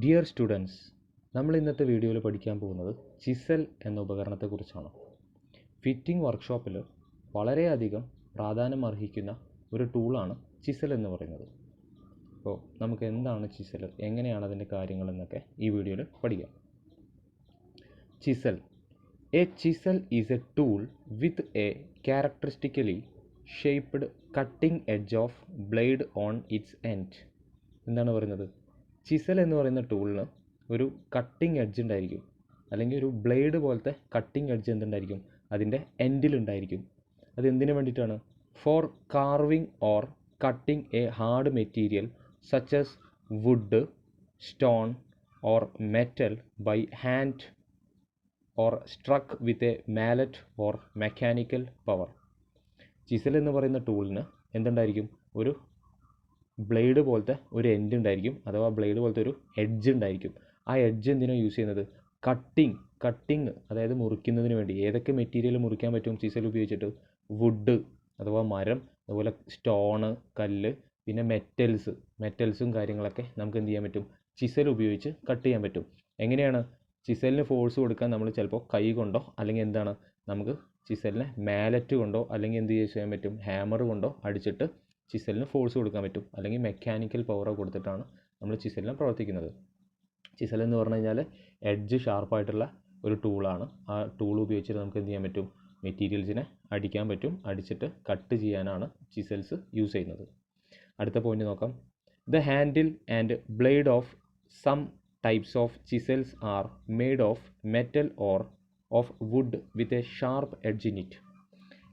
Dear students, നമ്മൾ ഇന്നത്തെ വീഡിയോയിൽ പഠിക്കാൻ പോകുന്നത് ചിസൽ എന്ന ഉപകരണത്തെക്കുറിച്ചാണ്. ഫിറ്റിംഗ് വർക്ക്ഷോപ്പിൽ വളരെയധികം പ്രാധാന്യം അർഹിക്കുന്ന ഒരു ടൂളാണ് ചിസൽ എന്ന് പറയുന്നത്. അപ്പോൾ നമുക്ക് എന്താണ് ചിസൽ, എങ്ങനെയാണ് അതിൻ്റെ കാര്യങ്ങളെന്നൊക്കെ ഈ വീഡിയോയിൽ പഠിക്കാം. Chisel. A chisel is a tool with a characteristically shaped cutting edge of blade on its end. എന്താണ് പറയുന്നത്? ചിസൽ എന്ന് പറയുന്ന ടൂളിന് ഒരു കട്ടിംഗ് എഡ്ജ് ഉണ്ടായിരിക്കും, അല്ലെങ്കിൽ ഒരു ബ്ലേഡ് പോലത്തെ കട്ടിംഗ് എഡ്ജ് എന്തുണ്ടായിരിക്കും, അതിൻ്റെ എൻഡിലുണ്ടായിരിക്കും. അത് എന്തിനു വേണ്ടിയിട്ടാണ്? For carving or cutting a hard material such as wood, stone or metal by hand or struck with a mallet or mechanical power. Chisel എന്ന് പറയുന്ന ടൂളിന് എന്തുണ്ടായിരിക്കും? ഒരു ബ്ലേഡ് പോലത്തെ ഒരു എൻഡ് ഉണ്ടായിരിക്കും, അഥവാ ബ്ലേഡ് പോലത്തെ ഒരു എഡ്ജ് ഉണ്ടായിരിക്കും. ആ എഡ്ജ് എന്തിനാണ് യൂസ് ചെയ്യുന്നത്? കട്ടിങ്, അതായത് മുറിക്കുന്നതിന് വേണ്ടി. ഏതൊക്കെ മെറ്റീരിയൽ മുറിക്കാൻ പറ്റും ചിസൽ ഉപയോഗിച്ചിട്ട്? വുഡ് അഥവാ മരം, അതുപോലെ സ്റ്റോണ് കല്ല്, പിന്നെ മെറ്റൽസും കാര്യങ്ങളൊക്കെ നമുക്ക് എന്ത് ചെയ്യാൻ പറ്റും? ചിസൽ ഉപയോഗിച്ച് കട്ട് ചെയ്യാൻ പറ്റും. എങ്ങനെയാണ്? ചിസലിന് ഫോഴ്സ് കൊടുക്കാൻ നമ്മൾ ചിലപ്പോൾ കൈ കൊണ്ടോ, അല്ലെങ്കിൽ എന്താണ്, നമുക്ക് ചിസലിനെ മാലറ്റ് കൊണ്ടോ, അല്ലെങ്കിൽ എന്ത് ചെയ്യാൻ പറ്റും? ഹാമർ കൊണ്ടോ അടിച്ചിട്ട് ചിസലിന് ഫോഴ്സ് കൊടുക്കാൻ പറ്റും. അല്ലെങ്കിൽ മെക്കാനിക്കൽ പവർ കൊടുത്തിട്ടാണ് നമ്മൾ ചിസലിനെ പ്രവർത്തിക്കുന്നത്. ചിസൽ എന്ന് പറഞ്ഞു കഴിഞ്ഞാൽ എഡ്ജ് ഷാർപ്പായിട്ടുള്ള ഒരു ടൂളാണ്. ആ ടൂൾ ഉപയോഗിച്ചിട്ട് നമുക്ക് എന്ത് ചെയ്യാൻ പറ്റും? മെറ്റീരിയൽസിനെ അടിക്കാൻ പറ്റും. അടിച്ചിട്ട് കട്ട് ചെയ്യാനാണ് ചിസൽസ് യൂസ് ചെയ്യുന്നത്. അടുത്ത പോയിന്റ് നോക്കാം. The handle and blade of some types of chisels are made of metal or of wood with a sharp edge in it.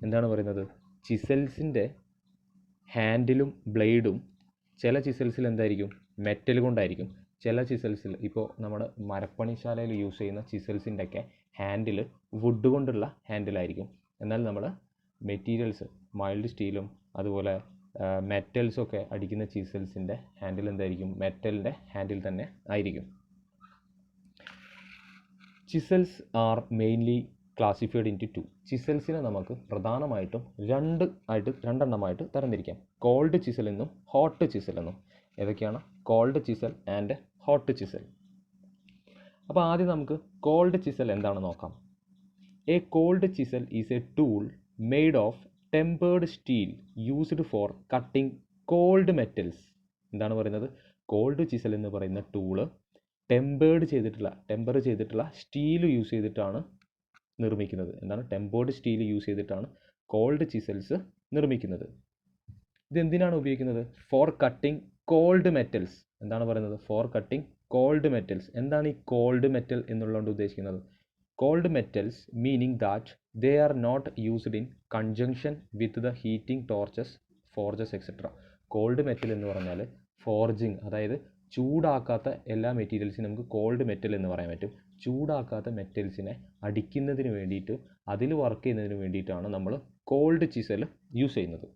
എന്താണ് പറയുന്നത്? ചിസൽസിൻ്റെ ഹാൻഡിലും ബ്ലേഡും ചില ചിസൽസിൽ എന്തായിരിക്കും? മെറ്റൽ കൊണ്ടായിരിക്കും. ചില ചിസൽസിൽ, ഇപ്പോൾ നമ്മുടെ മരപ്പണിശാലയിൽ യൂസ് ചെയ്യുന്ന ചിസൽസിൻ്റെ ഒക്കെ ഹാൻഡിൽ വുഡ് കൊണ്ടുള്ള ഹാൻഡിലായിരിക്കും. എന്നാൽ നമ്മൾ മെറ്റീരിയൽസ് മൈൽഡ് സ്റ്റീലും അതുപോലെ മെറ്റൽസൊക്കെ അടിക്കുന്ന ചിസൽസിൻ്റെ ഹാൻഡിൽ എന്തായിരിക്കും? മെറ്റലിൻ്റെ ഹാൻഡിൽ തന്നെ ആയിരിക്കും. Chisels are mainly classified into two. ചിസൽസിനെ നമുക്ക് പ്രധാനമായിട്ടും രണ്ടെണ്ണമായിട്ട് തരംതിരിക്കാം. കോൾഡ് ചിസൽ എന്നും ഹോട്ട് ചിസൽ എന്നും. ഏതൊക്കെയാണ്? Cold chisel and hot chisel. അപ്പോൾ ആദ്യം നമുക്ക് കോൾഡ് ചിസൽ എന്താണെന്ന് നോക്കാം. A cold chisel is a tool made of tempered steel used for cutting cold metals. എന്താണ് പറയുന്നത്? കോൾഡ് ചിസൽ എന്ന് പറയുന്ന ടൂള് ടെമ്പർ ചെയ്തിട്ടുള്ള സ്റ്റീൽ യൂസ് ചെയ്തിട്ടാണ് നിർമ്മിക്കുന്നത്. എന്താണ്? ടെമ്പേർഡ് സ്റ്റീൽ യൂസ് ചെയ്തിട്ടാണ് കോൾഡ് ചിസൽസ് നിർമ്മിക്കുന്നത്. ഇതെന്തിനാണ് ഉപയോഗിക്കുന്നത്? For cutting cold metals. എന്താണ് പറയുന്നത്? For cutting cold metals. എന്താണ് ഈ കോൾഡ് മെറ്റൽ എന്നുള്ളതുകൊണ്ട് ഉദ്ദേശിക്കുന്നത്? Cold metals meaning that they are not used in conjunction with the heating torches, forges etcetera. Cold metal എന്ന് പറഞ്ഞാൽ ഫോർജിങ്, അതായത് ചൂടാക്കാത്ത എല്ലാ മെറ്റീരിയൽസിനും നമുക്ക് കോൾഡ് മെറ്റൽ എന്ന് പറയാൻ പറ്റും. ചൂടാക്കാത്ത മെറ്റൽസിനെ അടിക്കുന്നതിന് വേണ്ടിയിട്ട്, അതിൽ വർക്ക് ചെയ്യുന്നതിന് വേണ്ടിയിട്ടാണ് നമ്മൾ കോൾഡ് ചിസൽ യൂസ് ചെയ്യുന്നത്.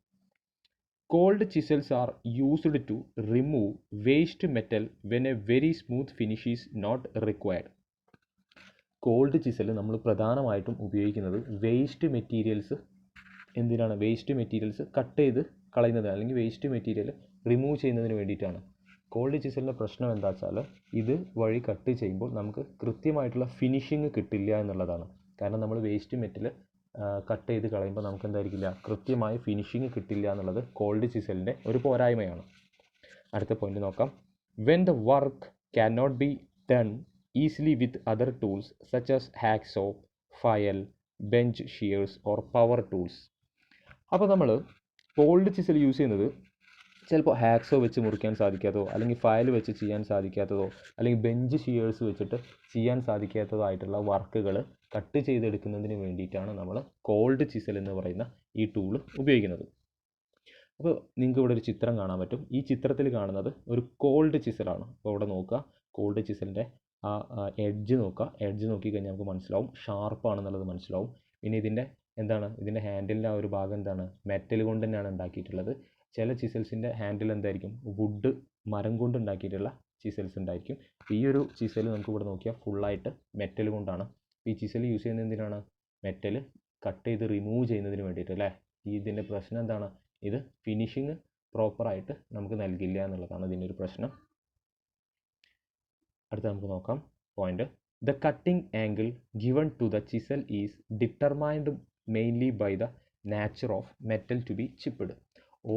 Cold chisels are used to remove waste metal when a very smooth finish is not required. Cold chisel നമ്മൾ പ്രധാനമായിട്ടും ഉപയോഗിക്കുന്നത് വേസ്റ്റ് മെറ്റീരിയൽസ് എന്തിനാണ്? വേസ്റ്റ് മെറ്റീരിയൽസ് കട്ട് ചെയ്ത് കളയുന്നത്, അല്ലെങ്കിൽ വേസ്റ്റ് മെറ്റീരിയൽ റിമൂവ് ചെയ്യുന്നതിന് വേണ്ടിയിട്ടാണ്. കോൾഡ് ചിസലിൻ്റെ പ്രശ്നം എന്താ വെച്ചാൽ, ഇത് വഴി കട്ട് ചെയ്യുമ്പോൾ നമുക്ക് കൃത്യമായിട്ടുള്ള ഫിനിഷിങ് കിട്ടില്ല എന്നുള്ളതാണ്. കാരണം നമ്മൾ വേസ്റ്റ് മെറ്റൽ കട്ട് ചെയ്ത് കളയുമ്പോൾ നമുക്ക് എന്തായിരിക്കില്ല? കൃത്യമായ ഫിനിഷിങ് കിട്ടില്ല എന്നുള്ളത് കോൾഡ് ചിസലിൻ്റെ ഒരു പോരായ്മയാണ്. അടുത്ത പോയിന്റ് നോക്കാം. When the work can not be done easily with other tools such as hacksaw, file, bench shears or power tools. അപ്പോൾ നമ്മൾ കോൾഡ് ചിസൽ യൂസ് ചെയ്യുന്നത് ചിലപ്പോൾ ഹാക്സോ വെച്ച് മുറിക്കാൻ സാധിക്കാത്തതോ, അല്ലെങ്കിൽ ഫയൽ വെച്ച് ചെയ്യാൻ സാധിക്കാത്തതോ, അല്ലെങ്കിൽ ബെഞ്ച് ഷിയേഴ്സ് വെച്ചിട്ട് ചെയ്യാൻ സാധിക്കാത്തതോ ആയിട്ടുള്ള വർക്കുകൾ കട്ട് ചെയ്തെടുക്കുന്നതിന് വേണ്ടിയിട്ടാണ് നമ്മൾ കോൾഡ് ചിസൽ എന്ന് പറയുന്ന ഈ ടൂള് ഉപയോഗിക്കുന്നത്. അപ്പോൾ നിങ്ങൾക്ക് ഇവിടെ ഒരു ചിത്രം കാണാൻ പറ്റും. ഈ ചിത്രത്തിൽ കാണുന്നത് ഒരു കോൾഡ് ചിസലാണ്. അപ്പോൾ ഇവിടെ നോക്കുക, കോൾഡ് ചിസലിൻ്റെ ആ എഡ്ജ് നോക്കുക. എഡ്ജ് നോക്കിക്കഴിഞ്ഞാൽ നമുക്ക് മനസ്സിലാവും ഷാർപ്പാണെന്നുള്ളത് മനസ്സിലാവും. പിന്നെ ഇതിൻ്റെ ഹാൻഡിലിൻ്റെ ആ ഒരു ഭാഗം എന്താണ്? മെറ്റൽ കൊണ്ട് തന്നെയാണ് ഉണ്ടാക്കിയിട്ടുള്ളത്. ചില ചിസൽസിൻ്റെ ഹാൻഡിൽ എന്തായിരിക്കും? വുഡ്, മരം കൊണ്ട് ഉണ്ടാക്കിയിട്ടുള്ള ചിസൽസ് ഉണ്ടായിരിക്കും. ഈ ഒരു ചിസൽ നമുക്ക് ഇവിടെ നോക്കിയാൽ ഫുള്ളായിട്ട് മെറ്റൽ കൊണ്ടാണ്. ഈ ചിസൽ യൂസ് ചെയ്യുന്നത് എന്തിനാണ്? മെറ്റൽ കട്ട് ചെയ്ത് റിമൂവ് ചെയ്യുന്നതിന് വേണ്ടിയിട്ട് അല്ലേ. ഇതിൻ്റെ പ്രശ്നം എന്താണ്? ഇത് ഫിനിഷിങ് പ്രോപ്പറായിട്ട് നമുക്ക് നൽകില്ല എന്നുള്ളതാണ് ഇതിൻ്റെ ഒരു പ്രശ്നം. അടുത്ത നമുക്ക് നോക്കാം point. The cutting angle given to the chisel is determined mainly by the nature of metal to be chipped.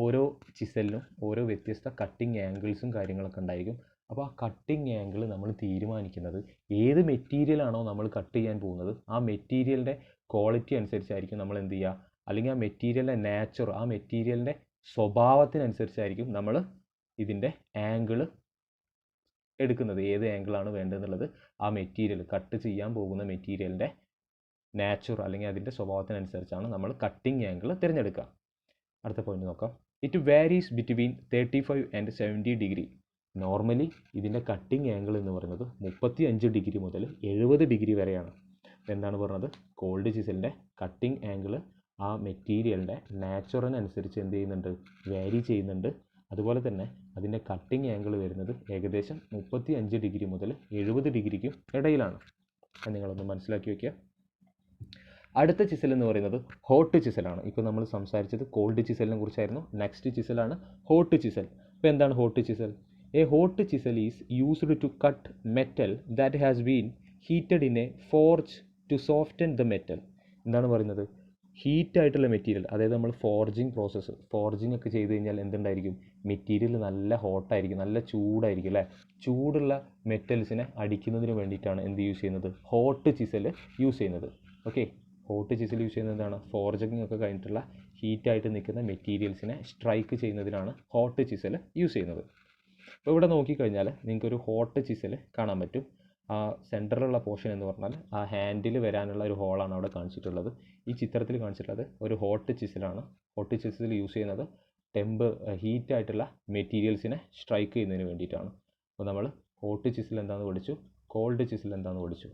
ഓരോ ചിസലിനും ഓരോ വ്യത്യസ്ത കട്ടിംഗ് ആംഗിൾസും കാര്യങ്ങളൊക്കെ ഉണ്ടായിരിക്കും. അപ്പോൾ ആ കട്ടിംഗ് ആംഗിൾ നമ്മൾ തീരുമാനിക്കുന്നത് ഏത് മെറ്റീരിയലാണോ നമ്മൾ കട്ട് ചെയ്യാൻ പോകുന്നത് ആ മെറ്റീരിയലിൻ്റെ ക്വാളിറ്റി അനുസരിച്ചായിരിക്കും നമ്മൾ എന്ത് ചെയ്യുക, അല്ലെങ്കിൽ ആ മെറ്റീരിയലിൻ്റെ നാച്ചർ, ആ മെറ്റീരിയലിൻ്റെ സ്വഭാവത്തിനനുസരിച്ചായിരിക്കും നമ്മൾ ഇതിൻ്റെ ആംഗിൾ എടുക്കുന്നത്. ഏത് ആംഗിളാണ് വേണ്ടതെന്നുള്ളത് ആ മെറ്റീരിയൽ കട്ട് ചെയ്യാൻ പോകുന്ന മെറ്റീരിയലിൻ്റെ നാച്ചർ അല്ലെങ്കിൽ അതിൻ്റെ സ്വഭാവത്തിനനുസരിച്ചാണ് നമ്മൾ കട്ടിംഗ് ആംഗിൾ തിരഞ്ഞെടുക്കുക. അടുത്ത പോയിന്റ് നോക്കാം. It varies between 35 and 70 degree. Normally ഇതിൻ്റെ കട്ടിംഗ് ആംഗിൾ എന്ന് പറയുന്നത് 35 ഡിഗ്രി മുതൽ 70 ഡിഗ്രി വരെയാണ്. എന്താണ് പറഞ്ഞത്? കോൾഡ് ചിസലിൻ്റെ കട്ടിംഗ് ആംഗിൾ ആ മെറ്റീരിയലിൻ്റെ നാച്ചുറിനനുസരിച്ച് എന്ത് ചെയ്യുന്നുണ്ട്, വാരി ചെയ്യുന്നുണ്ട്. അതുപോലെ തന്നെ അതിൻ്റെ കട്ടിംഗ് ആംഗിൾ വരുന്നത് ഏകദേശം 35 ഡിഗ്രി മുതൽ 70 ഡിഗ്രിക്കും ഇടയിലാണ്. അത് നിങ്ങളൊന്ന് മനസ്സിലാക്കി വയ്ക്കുക. അടുത്ത ചിസൽ എന്ന് പറയുന്നത് ഹോട്ട് ചിസലാണ്. ഇപ്പോൾ നമ്മൾ സംസാരിച്ചത് കോൾഡ് ചിസലിനെ കുറിച്ചായിരുന്നു. നെക്സ്റ്റ് ചിസലാണ് ഹോട്ട് ചിസൽ. അപ്പോൾ എന്താണ് hot chisel? A hot chisel is used to cut metal that has been heated in a forge to soften the metal. എന്താണ് പറയുന്നത്? ഹീറ്റായിട്ടുള്ള മെറ്റീരിയൽ, അതായത് നമ്മൾ ഫോർജിങ് ഒക്കെ ചെയ്ത് കഴിഞ്ഞാൽ എന്തുണ്ടായിരിക്കും, മെറ്റീരിയൽ നല്ല ഹോട്ടായിരിക്കും, നല്ല ചൂടായിരിക്കും അല്ലേ. ചൂടുള്ള മെറ്റൽസിനെ അടിക്കുന്നതിന് വേണ്ടിയിട്ടാണ് എന്ത് യൂസ് ചെയ്യുന്നത്, ഹോട്ട് ചിസൽ യൂസ് ചെയ്യുന്നത്. ഓക്കെ, ഹോട്ട് ചിസൽ യൂസ് ചെയ്യുന്നത് എന്താണ്, ഫോർജിങ് ഒക്കെ കഴിഞ്ഞിട്ടുള്ള ഹീറ്റായിട്ട് നിൽക്കുന്ന മെറ്റീരിയൽസിനെ സ്ട്രൈക്ക് ചെയ്യുന്നതിനാണ് ഹോട്ട് ചിസൽ യൂസ് ചെയ്യുന്നത്. അപ്പോൾ ഇവിടെ നോക്കിക്കഴിഞ്ഞാൽ നിങ്ങൾക്കൊരു ഹോട്ട് ചിസൽ കാണാൻ പറ്റും. ആ സെൻറ്ററിലുള്ള പോർഷൻ എന്ന് പറഞ്ഞാൽ ആ ഹാൻഡിൽ വരാനുള്ള ഒരു ഹോളാണ് അവിടെ കാണിച്ചിട്ടുള്ളത്. ഈ ചിത്രത്തിൽ കാണിച്ചിട്ടുള്ളത് ഒരു ഹോട്ട് ചിസലാണ്. ഹോട്ട് ചിസൽ യൂസ് ചെയ്യുന്നത് ഹീറ്റായിട്ടുള്ള മെറ്റീരിയൽസിനെ സ്ട്രൈക്ക് ചെയ്യുന്നതിന് വേണ്ടിയിട്ടാണ്. അപ്പോൾ നമ്മൾ ഹോട്ട് ചിസൽ എന്താണെന്ന് പഠിച്ചു, കോൾഡ് ചിസൽ എന്താണെന്ന് പഠിച്ചു.